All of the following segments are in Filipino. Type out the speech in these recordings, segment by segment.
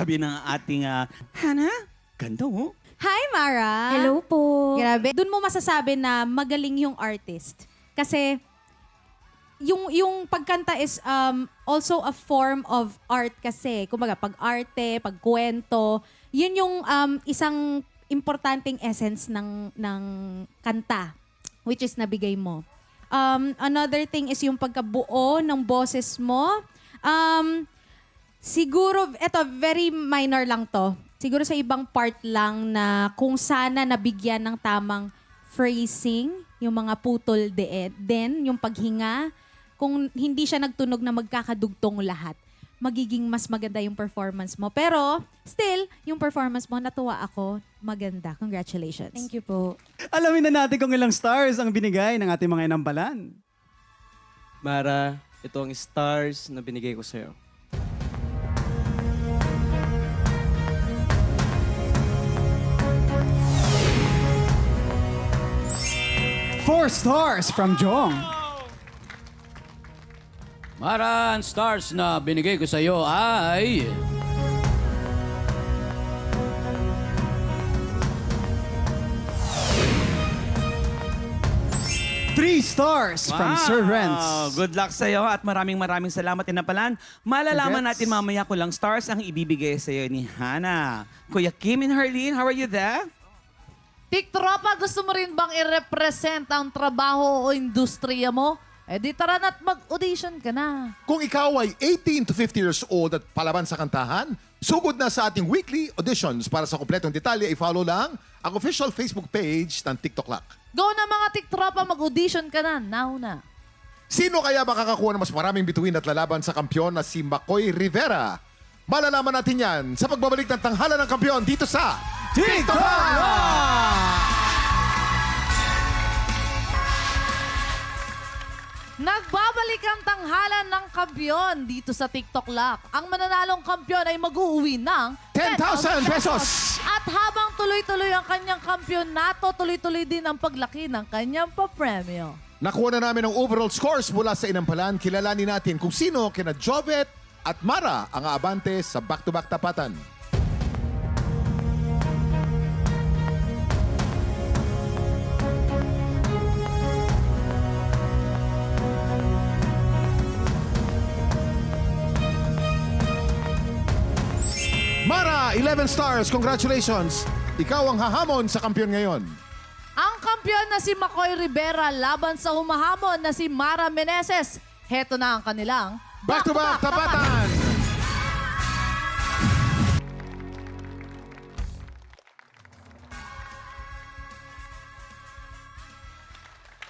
tabi ng ating Hana. Ganda oh. Hi, Mara! Hello po. Grabe. Doon mo masasabi na magaling yung artist. Kasi yung pagkanta is also a form of art kasi. Kumbaga, pag-arte, pagkwento, yun yung isang importanteng essence ng kanta, which is nabigay mo. Another thing is yung pagkabuo ng boses mo. Siguro, eto, very minor lang to. Siguro sa ibang part lang na kung sana nabigyan ng tamang phrasing, yung mga putol din, yung paghinga, kung hindi siya nagtunog na magkakadugtong lahat, magiging mas maganda yung performance mo. Pero, still, yung performance mo, natuwa ako. Maganda. Congratulations. Thank you po. Alamin na natin kung ilang stars ang binigay ng ating mga inambalan. Mara, ito ang stars na binigay ko sa'yo. 4 stars from Jong. Mara, ang stars na binigay ko sa iyo ay... Three stars from Sir Renz. Good luck sa iyo at maraming salamat Inapalan. Malalaman Congrats. natin mamaya kung lang stars ang ibibigay sa iyo ni Hana. Kuya Kim and Harleen, how are you there? Tiktropa, gusto mo rin bang i-represent ang trabaho o industriya mo? Eh di tara na't mag-audition ka na. Kung ikaw ay 18 to 50 years old at palaban sa kantahan, sugod na sa ating weekly auditions. Para sa kompletong detalye, i-follow lang ang official Facebook page ng TikTok Lock. Go na mga Tiktropa, mag-audition ka na. Now na. Sino kaya makakakuha ng mas maraming bituin at lalaban sa kampyon na si Makoy Rivera? Malalaman natin yan sa pagbabalik ng tanghalan ng kampyon dito sa TikTok Lock! Nagbabalik ang tanghalan ng kampyon dito sa TikTok Lock. Ang mananalong kampyon ay mag-uuwi ng 10,000 pesos! At habang tuloy-tuloy ang kanyang kampyonato, tuloy-tuloy din ang paglaki ng kanyang papremyo. Nakuha na namin ang overall scores mula sa inampalan. Kilalanin natin kung sino kina Jovet at Mara ang aabante sa back-to-back tapatan. Mara, 11 stars. Congratulations. Ikaw ang hahamon sa kampyon ngayon. Ang kampyon na si Makoy Rivera laban sa humahamon na si Mara Meneses. Heto na ang kanilang Back-to-back tapatan!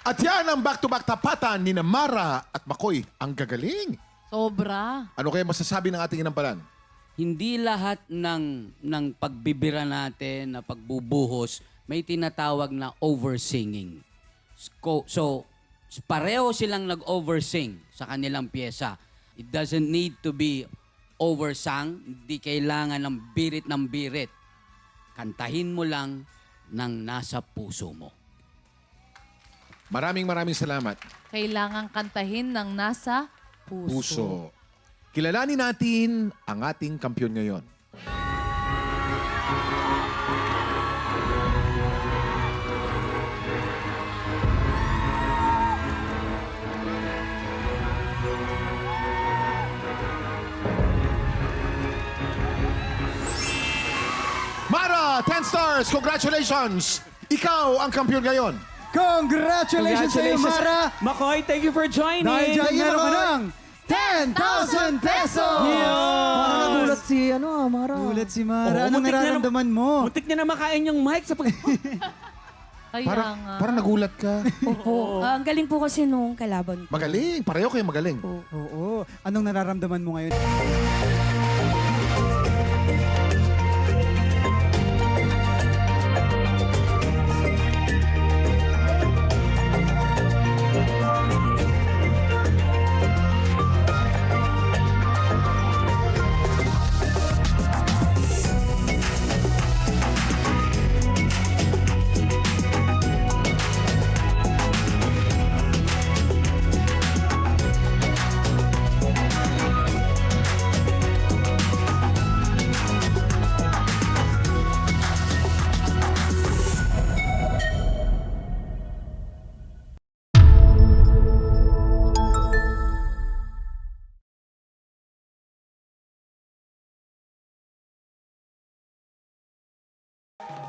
At yan ang back-to-back tapatan ni Mara at Makoy. Ang gagaling. Sobra. Ano kaya masasabi ng ating inampalan? Hindi lahat ng pagbibira natin na pagbubuhos may tinatawag na oversinging. So, pareho silang nag-oversing sa kanilang pyesa. It doesn't need to be oversung. Hindi kailangan ng birit. Kantahin mo lang ng nasa puso mo. Maraming salamat. Kailangang kantahin ng nasa puso. Puso. Kilalanin natin ang ating kampyon ngayon. Mara, 10 stars! Congratulations! Ikaw ang kampyon ngayon. Congratulations sa iyo, Mara! Makoy, thank you for joining. Dahil dyan, Thank you, meron ka Makoy. ng 10,000 pesos! Parang nagulat si, Mara. Gulat si Mara. Anong nararamdaman mo? Muntik niya na makain yung mic sa pag... Kaya nga. Parang nagulat ka. Opo. Ang galing po kasi nung kalaban ko. Magaling. Pareho kayo magaling. Oo. Anong nararamdaman mo ngayon?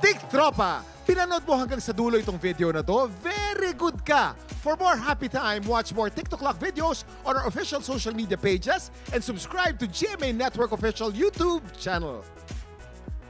Tik Tropa! Pinanood mo hanggang sa dulo itong video na to? Very good ka! For more happy time, watch more TikTok Clock videos on our official social media pages and subscribe to GMA Network official YouTube channel.